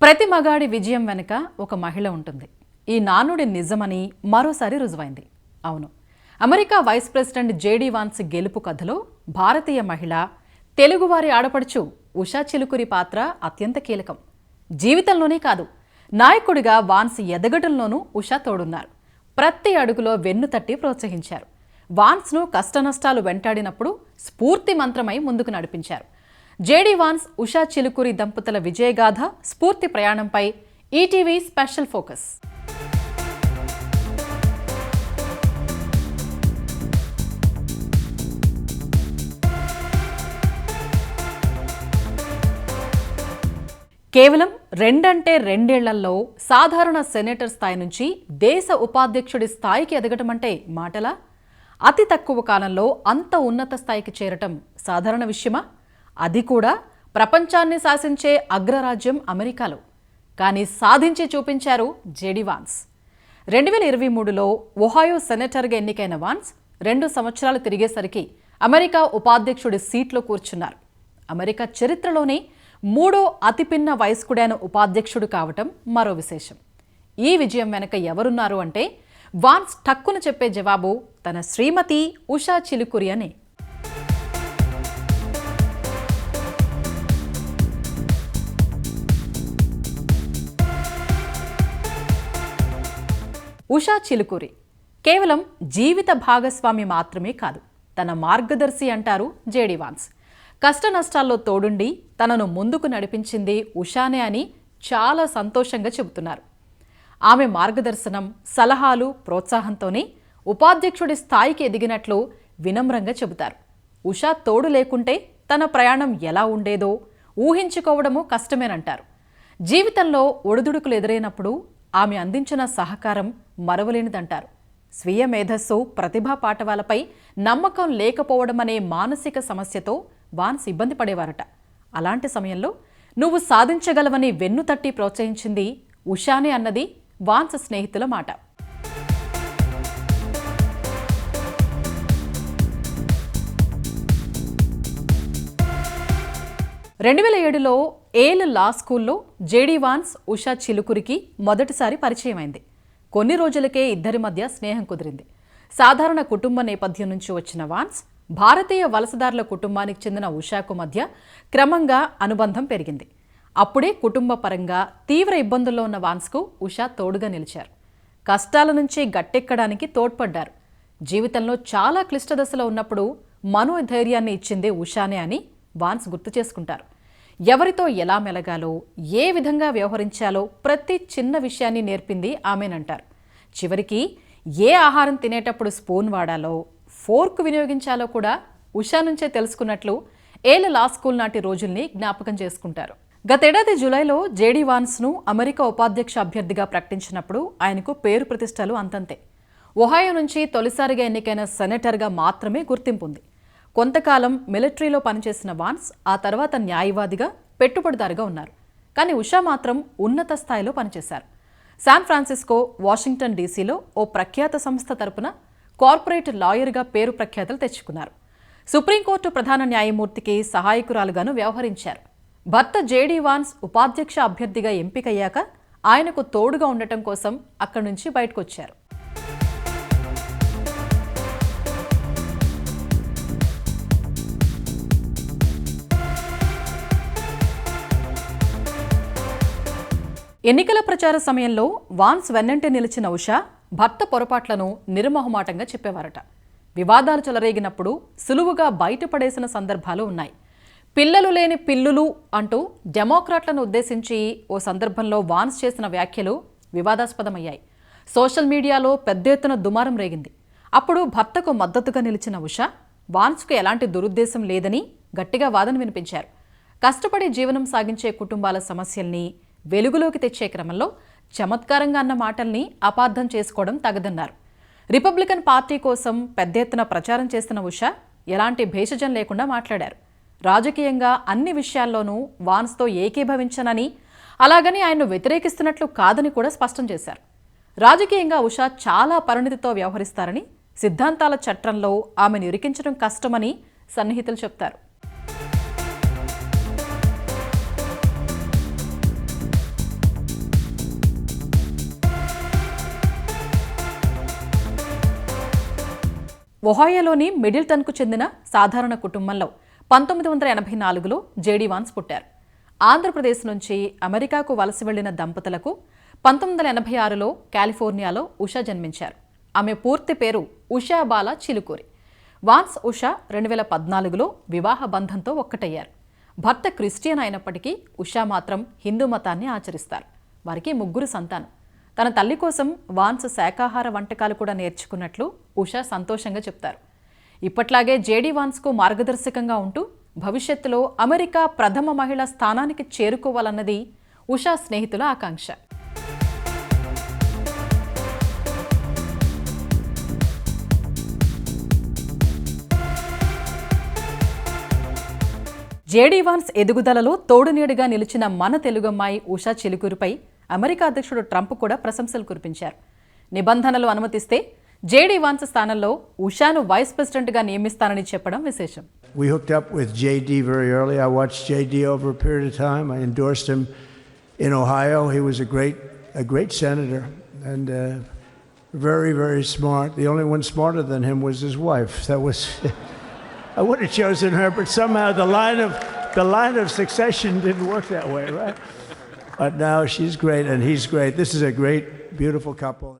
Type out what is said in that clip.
ప్రతి మగాడి విజయం వెనుక ఒక మహిళ ఉంటుంది. ఈ నానుడి నిజమని మరోసారి రుజువైంది. అవును, America vice president JD Vance గెలుపు కథలో భారతీయ మహిళ, తెలుగువారి ఆడపడుచు ఉషా చిలుకూరి పాత్ర అత్యంత కీలకం. జీవితంలోనే కాదు, నాయకుడిగా వాన్స్ ఎదగడంలోనూ ఉషా తోడున్నారు. ప్రతి అడుగులో వెన్ను తట్టి ప్రోత్సహించారు. వాన్స్ను కష్టనష్టాలు వెంటాడినప్పుడు స్ఫూర్తి మంత్రమై ముందుకు నడిపించారు. జేడీ వాన్స్, ఉషా చిలుకూరి దంపతుల విజయగాథ, స్ఫూర్తి ప్రయాణంపై ఈటీవీ స్పెషల్ ఫోకస్. కేవలం రెండేళ్లలో సాధారణ సెనేటర్ స్థాయి నుంచి దేశ ఉపాధ్యక్షుడి స్థాయికి ఎదగటమంటే మాటలా? అతి తక్కువ కాలంలో అంత ఉన్నత స్థాయికి చేరటం సాధారణ విషయమా? అది కూడా ప్రపంచాన్ని శాసించే అగ్రరాజ్యం అమెరికాలో. కానీ సాధించి చూపించారు జేడీ వాన్స్. 2023లో ఒహాయో సెనేటర్గా ఎన్నికైన వాన్స్ 2 సంవత్సరాలు తిరిగేసరికి అమెరికా ఉపాధ్యక్షుడి సీట్లో కూర్చున్నారు. అమెరికా చరిత్రలోనే 3వ అతిపిన్న వయస్కుడైన ఉపాధ్యక్షుడు కావటం మరో విశేషం. ఈ విజయం వెనక ఎవరున్నారు అంటే వాన్స్ టక్కున చెప్పే జవాబు తన శ్రీమతి ఉషా చిలుకూరి అనే. ఉషా చిలుకూరి కేవలం జీవిత భాగస్వామి మాత్రమే కాదు, తన మార్గదర్శి అంటారు జేడీ వాన్స్. కష్ట నష్టాల్లో తోడుండి తనను ముందుకు నడిపించింది ఉషానే అని చాలా సంతోషంగా చెబుతున్నారు. ఆమె మార్గదర్శనం, సలహాలు, ప్రోత్సాహంతోనే ఉపాధ్యక్షుడి స్థాయికి ఎదిగినట్లు వినమ్రంగా చెబుతారు. ఉషా తోడు లేకుంటే తన ప్రయాణం ఎలా ఉండేదో ఊహించుకోవడము కష్టమేనంటారు. జీవితంలో ఒడిదుడుకులు ఎదురైనప్పుడు ఆమె అందించిన సహకారం మరవలేనిదంటారు. స్వీయ మేధస్సు, ప్రతిభా పాటవాలపై నమ్మకం లేకపోవడమనే మానసిక సమస్యతో వాన్స్ ఇబ్బంది పడేవారట. అలాంటి సమయంలో నువ్వు సాధించగలవని వెన్ను తట్టి ప్రోత్సహించింది ఉషానే అన్నది వాన్స్ స్నేహితుల మాట. 2007లో ఏల్ లా స్కూల్లో జేడీ వాన్స్, ఉషా చిలుకూరికి మొదటిసారి పరిచయమైంది. కొన్ని రోజులకే ఇద్దరి మధ్య స్నేహం కుదిరింది. సాధారణ కుటుంబ నేపథ్యం నుంచి వచ్చిన వాన్స్, భారతీయ వలసదారుల కుటుంబానికి చెందిన ఉషాకు మధ్య క్రమంగా అనుబంధం పెరిగింది. అప్పుడే కుటుంబ పరంగా తీవ్ర ఇబ్బందుల్లో ఉన్న వాన్స్కు ఉషా తోడుగా నిలిచారు. కష్టాల నుంచి గట్టెక్కడానికి తోడ్పడ్డారు. జీవితంలో చాలా క్లిష్ట దశలో ఉన్నప్పుడు మనోధైర్యాన్ని ఇచ్చిందే ఉషానే అని వాన్స్ గుర్తు చేసుకుంటారు. ఎవరితో ఎలా మెలగాలో, ఏ విధంగా వ్యవహరించాలో ప్రతి చిన్న విషయాన్ని నేర్పింది ఆమెనంటారు. చివరికి ఏ ఆహారం తినేటప్పుడు స్పూన్ వాడాలో, ఫోర్క్ వినియోగించాలో కూడా ఉషా నుంచే తెలుసుకున్నట్లు ఏల్ లా స్కూల్ నాటి రోజుల్ని జ్ఞాపకం చేసుకుంటారు. గతేడాది జూలైలో జేడీ వాన్స్ను అమెరికా ఉపాధ్యక్ష అభ్యర్థిగా ప్రకటించినప్పుడు ఆయనకు పేరు ప్రతిష్టలు అంతంతే. ఒహాయో నుంచి తొలిసారిగా ఎన్నికైన సెనేటర్గా మాత్రమే గుర్తింపు ఉంది. కొంతకాలం మిలిటరీలో పనిచేసిన వాన్స్ ఆ తర్వాత న్యాయవాదిగా, పెట్టుబడిదారుగా ఉన్నారు. కానీ ఉషా మాత్రం ఉన్నత స్థాయిలో పనిచేశారు. శాన్ ఫ్రాన్సిస్కో, వాషింగ్టన్ డీసీలో ఓ ప్రఖ్యాత సంస్థ తరపున కార్పొరేట్ లాయర్గా పేరు ప్రఖ్యాతలు తెచ్చుకున్నారు. సుప్రీంకోర్టు ప్రధాన న్యాయమూర్తికి సహాయకురాలుగాను వ్యవహరించారు. భర్త జేడీ వాన్స్ ఉపాధ్యక్ష అభ్యర్థిగా ఎంపికయ్యాక ఆయనకు తోడుగా ఉండటం కోసం అక్కడి నుంచి బయటకొచ్చారు. ఎన్నికల ప్రచార సమయంలో వాన్స్ వెన్నంటే నిలిచిన ఉషా భర్త పొరపాట్లను నిర్మోహమాటంగా చెప్పేవారట. వివాదాలు చెలరేగినప్పుడు సులువుగా బయటపడేసిన సందర్భాలు ఉన్నాయి. పిల్లలు లేని పిల్లులు అంటూ డెమోక్రాట్లను ఉద్దేశించి ఓ సందర్భంలో వాన్స్ చేసిన వ్యాఖ్యలు వివాదాస్పదమయ్యాయి. సోషల్ మీడియాలో పెద్ద ఎత్తున దుమారం రేగింది. అప్పుడు భర్తకు మద్దతుగా నిలిచిన ఉషా వాన్స్కు ఎలాంటి దురుద్దేశం లేదని గట్టిగా వాదన వినిపించారు. కష్టపడి జీవనం సాగించే కుటుంబాల సమస్యల్ని వెలుగులోకి తెచ్చే క్రమంలో చమత్కారంగా అన్న మాటల్ని అపార్థం చేసుకోవడం తగదన్నారు. రిపబ్లికన్ పార్టీ కోసం పెద్ద ఎత్తున ప్రచారం చేస్తున్న ఉషా ఎలాంటి భేషజం లేకుండా మాట్లాడారు. రాజకీయంగా అన్ని విషయాల్లోనూ వాన్స్తో ఏకీభవించనని, అలాగని ఆయన్ను వ్యతిరేకిస్తున్నట్లు కాదని కూడా స్పష్టం చేశారు. రాజకీయంగా ఉషా చాలా పరిణితితో వ్యవహరిస్తారని, సిద్ధాంతాల చట్రంలో ఆమెను ఇరికించడం కష్టమని సన్నిహితులు చెప్తారు. ఒహాయోలోని మిడిల్టన్కు చెందిన సాధారణ కుటుంబంలో 1984లో జేడీ వాన్స్ పుట్టారు. ఆంధ్రప్రదేశ్ నుంచి అమెరికాకు వలస వెళ్లిన దంపతులకు 1986లో కాలిఫోర్నియాలో ఉషా జన్మించారు. ఆమె పూర్తి పేరు ఉషా బాల చిలుకూరి. వాన్స్ ఉషా 2014లో వివాహ బంధంతో ఒక్కటయ్యారు. భర్త క్రిస్టియన్ అయినప్పటికీ ఉషా మాత్రం హిందూ మతాన్ని ఆచరిస్తారు. వారికి 3 సంతానం. తన తల్లి కోసం వాన్స్ శాకాహార వంటకాలు కూడా నేర్చుకున్నట్లు ఉషా సంతోషంగా చెప్తారు. ఇప్పట్లాగే జేడీ వాన్స్కు మార్గదర్శకంగా ఉంటూ భవిష్యత్తులో అమెరికా ప్రథమ మహిళా స్థానానికి చేరుకోవాలన్నది ఉషా స్నేహితుల ఆకాంక్ష. జేడీ వాన్స్ ఎదుగుదలలో తోడునీడుగా నిలిచిన మన తెలుగమ్మాయి ఉషా చిలుకూరిపై అమెరికా అధ్యక్షుడు ట్రంప్ కూడా ప్రశంసలు కురిపించారు. నిబంధనలు అనుమతిస్తే జేడీ వాన్స్ స్థానంలో ఉషాను వైస్ ప్రెసిడెంట్గా నియమిస్తానని చెప్పడం విశేషం. We hooked up with JD very early. I watched JD over a period of time. I endorsed him in Ohio. He was a great senator and very, very smart. The only one smarter than him was his wife. That was I would have chosen her, but somehow the line of succession didn't work that way, right? But now she's great and he's great. This is a great, beautiful couple.